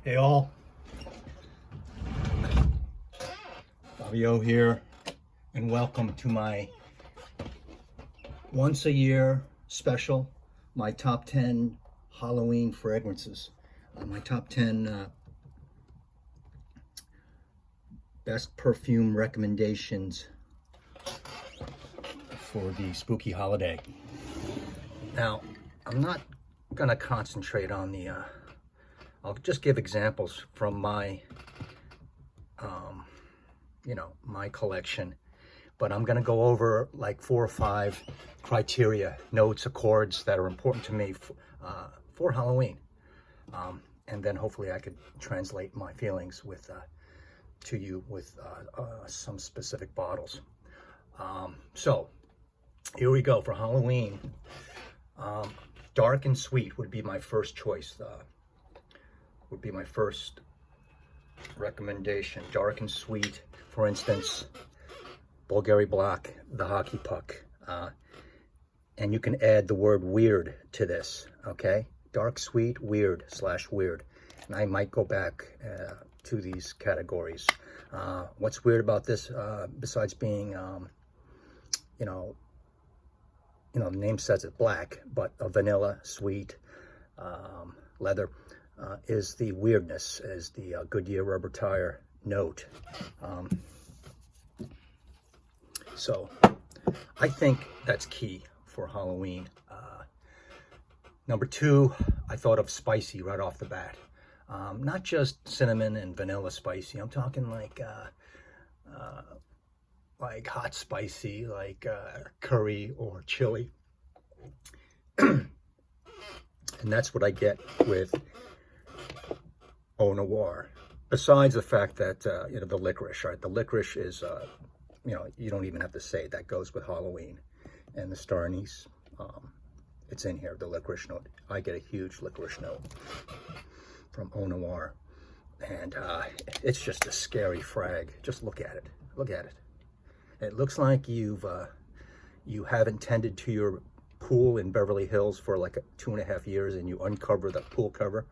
Hey all, Bvlgari here, and welcome to my once a year special, my top 10 Halloween fragrances, my top 10 best perfume recommendations for the spooky holiday. Now, I'm not gonna concentrate on the I'll just give examples from my, my collection, but I'm going to go over like 4 or 5 criteria, notes, accords that are important to me for Halloween. And then hopefully I could translate my feelings to you with some specific bottles. So here we go for Halloween. Dark and Sweet would be my first choice. Would be my first recommendation. Dark and Sweet, for instance, Bvlgari Black, the hockey puck. And you can add the word weird to this, okay? Dark, sweet, weird / weird. And I might go back to these categories. What's weird about this, besides being, the name says it black, but a vanilla, sweet, leather, is the weirdness, is the Goodyear rubber tire note. So I think that's key for Halloween. Number 2, I thought of spicy right off the bat. Not just cinnamon and vanilla spicy. I'm talking like hot spicy, like curry or chili. And that's what I get with Noir, besides the fact that the licorice, right? The licorice is you don't even have to say it. That goes with Halloween. And the star anise, it's in here, the licorice note. I get a huge licorice note from Noir, and it's just a scary frag. Just look at it. Look at it. It looks like you haven't tended to your pool in Beverly Hills for like 2.5 years, and you uncover the pool cover,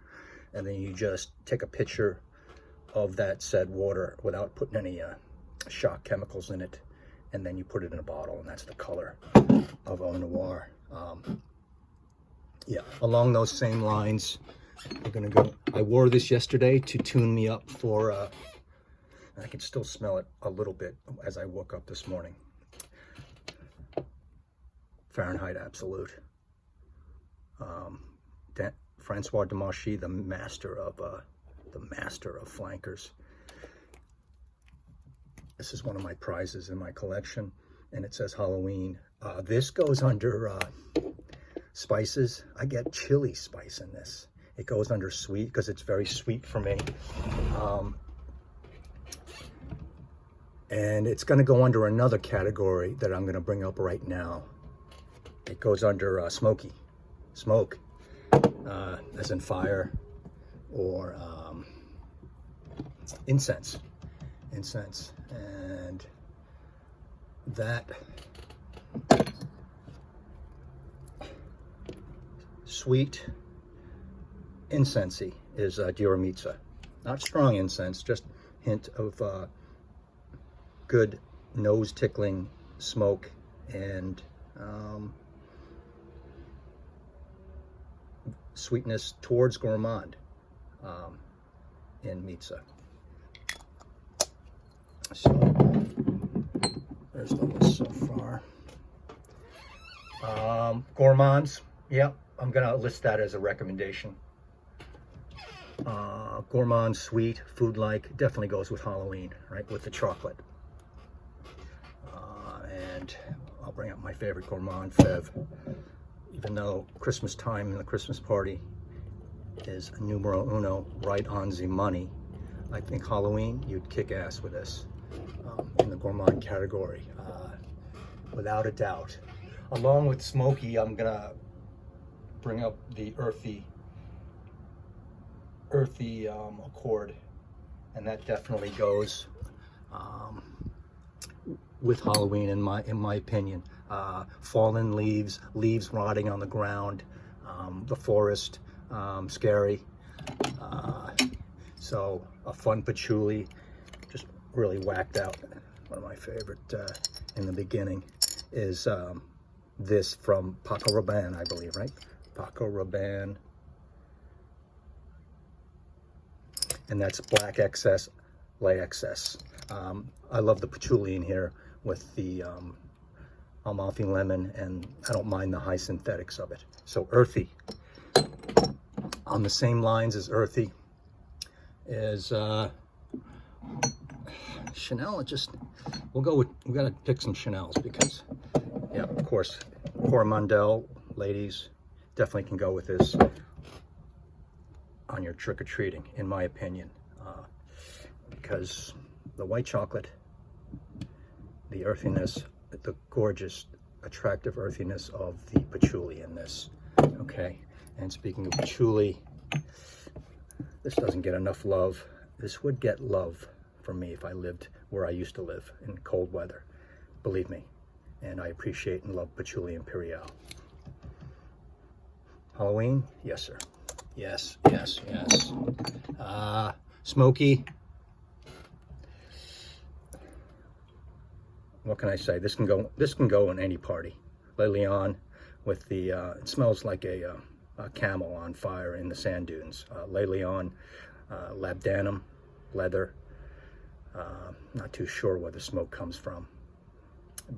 and then you just take a picture of that said water without putting any shock chemicals in it, and then you put it in a bottle, and that's the color of Noir. Yeah, along those same lines, we're gonna go. I wore this yesterday to tune me up for, I can still smell it a little bit as I woke up this morning. Fahrenheit Absolute. Francois Demachy, the master of flankers. This is one of my prizes in my collection, and it says Halloween. This goes under spices. I get chili spice in this. It goes under sweet because it's very sweet for me. And it's going to go under another category that I'm going to bring up right now. It goes under smoky. Smoke, as in fire, or incense. Incense. And that sweet incensey is Mitzah. Not strong incense, just hint of good nose tickling smoke and sweetness towards gourmand in Mitzah. So there's the list so far. Gourmands, yeah, I'm gonna list that as a recommendation. Gourmand, sweet, food-like, definitely goes with Halloween, right, with the chocolate. And I'll bring up my favorite gourmand, Fev. Even though Christmas time and the Christmas party is numero uno, right on the money, I think Halloween, you'd kick ass with this in the gourmand category, without a doubt. Along with smoky, I'm gonna bring up the earthy accord, and that definitely goes with Halloween in my opinion. Fallen leaves rotting on the ground, the forest, scary. So a fun patchouli, just really whacked out. One of my favorite in the beginning is this from Paco Rabanne, I believe, right? Paco Rabanne. And that's black excess, lay excess. I love the patchouli in here with the Amalfi lemon, and I don't mind the high synthetics of it. So earthy. On the same lines as earthy is Chanel. We'll go with, we gotta pick some Chanels because, yeah, of course, Coromandel, ladies, definitely can go with this on your trick-or-treating, in my opinion, because the white chocolate, the earthiness, the gorgeous, attractive earthiness of the patchouli in this, okay? And speaking of patchouli, this doesn't get enough love. This would get love from me if I lived where I used to live in cold weather, believe me. And I appreciate and love Patchouli Imperial. Halloween? Yes, sir. Yes, yes, yes. Smoky. What can I say? This can go in any party. Le Lion with the, it smells like a camel on fire in the sand dunes. Le Lion, labdanum, leather. Not too sure where the smoke comes from,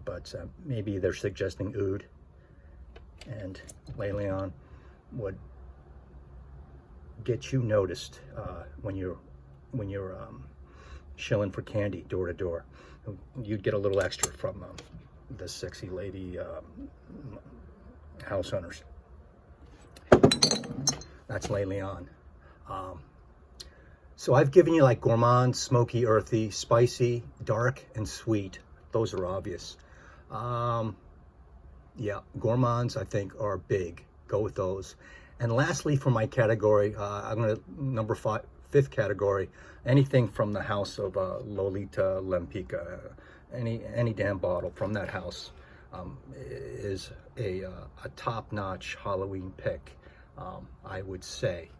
but maybe they're suggesting oud, and Le Lion would get you noticed when you're shilling for candy door to door. You'd get a little extra from the sexy lady house owners. That's Le Lion. So I've given you like gourmand, smoky, earthy, spicy, dark, and sweet. Those are obvious. Yeah, gourmands I think are big. Go with those. And lastly, for my category, I'm gonna number fifth category. Anything from the house of Lolita, Lempicka, any damn bottle from that house is a top-notch Halloween pick. I would say.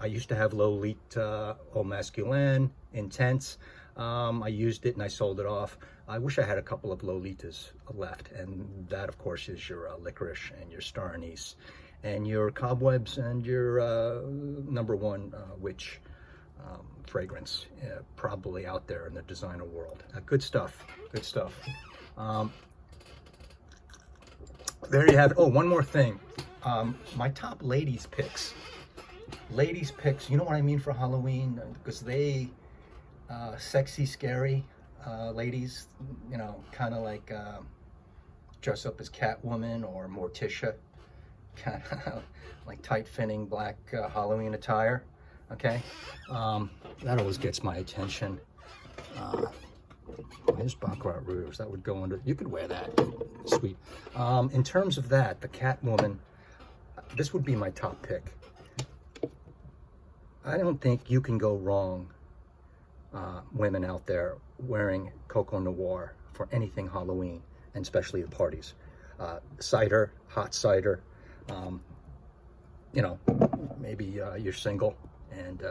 I used to have Lolita Au Masculin, Intense. I used it and I sold it off. I wish I had a couple of Lolitas left, and that of course is your licorice and your star anise and your cobwebs and your number one witch fragrance, probably out there in the designer world. Good stuff, good stuff. There you have it. Oh, one more thing. My top ladies picks. Ladies picks, you know what I mean, for Halloween, because they, sexy, scary ladies, you know, kind of like dress up as Catwoman or Morticia, kind of like tight-fitting black Halloween attire, okay? That always gets my attention. Here's Baccarat Rouge, that would go under, you could wear that, sweet. In terms of that, the Catwoman, this would be my top pick. I don't think you can go wrong, women out there, wearing COCO Noir for anything Halloween, and especially the parties. Cider, hot cider, you know, maybe you're single and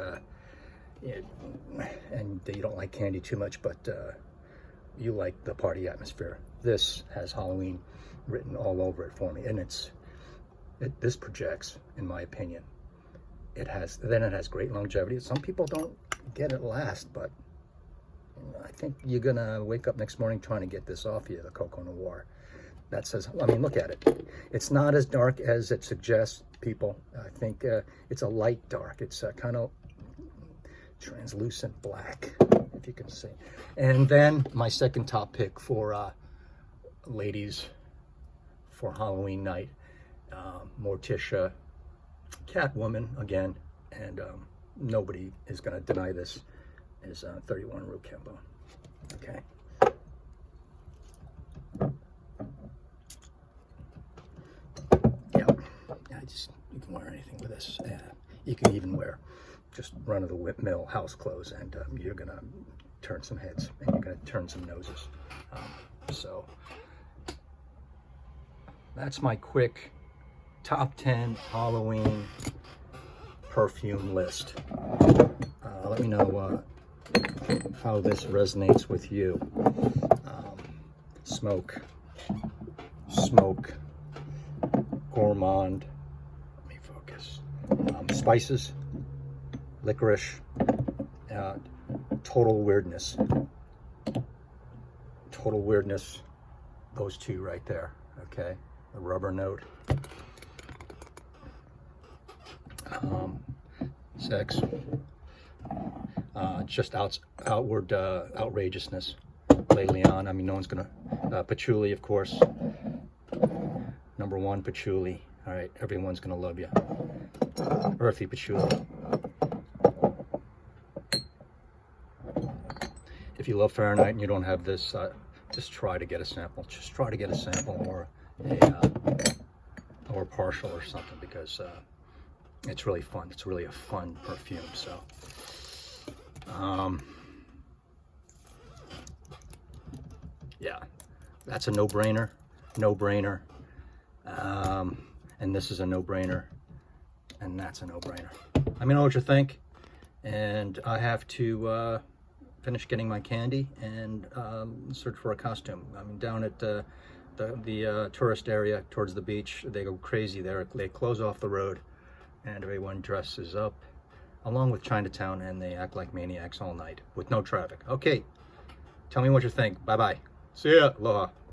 you don't like candy too much, but you like the party atmosphere. This has Halloween written all over it for me, and this projects, in my opinion. It has great longevity. Some people don't get it last, but I think you're gonna wake up next morning trying to get this off you, the COCO Noir. That says, I mean, look at it. It's not as dark as it suggests, people. I think it's a light dark. It's a kind of translucent black, if you can see. And then my second top pick for ladies for Halloween night, Morticia, Catwoman again, and nobody is going to deny this, is 31 Rue Cambon. Okay. Yeah, you can wear anything with this. You can even wear just run-of-the-mill house clothes, and you're going to turn some heads, and you're going to turn some noses. So that's my quick top 10 Halloween perfume list. let me know how this resonates with you. Smoke, gourmand, let me focus, spices, licorice, total weirdness, those two right there, okay? The rubber note, sex, just outward outrageousness. Lately on, I mean, no one's gonna, patchouli, of course, number one, patchouli, all right, everyone's gonna love you, earthy patchouli. If you love Fahrenheit and you don't have this, just try to get a sample, or a partial or something, because it's really fun. It's really a fun perfume. So yeah, that's a no-brainer, and this is a no-brainer, and that's a no-brainer. Let me know what you think, and I have to finish getting my candy and search for a costume. I mean, down at the tourist area towards the beach, they go crazy there. They close off the road and everyone dresses up along with Chinatown, and they act like maniacs all night with no traffic. Okay, tell me what you think. Bye bye. See ya. Aloha.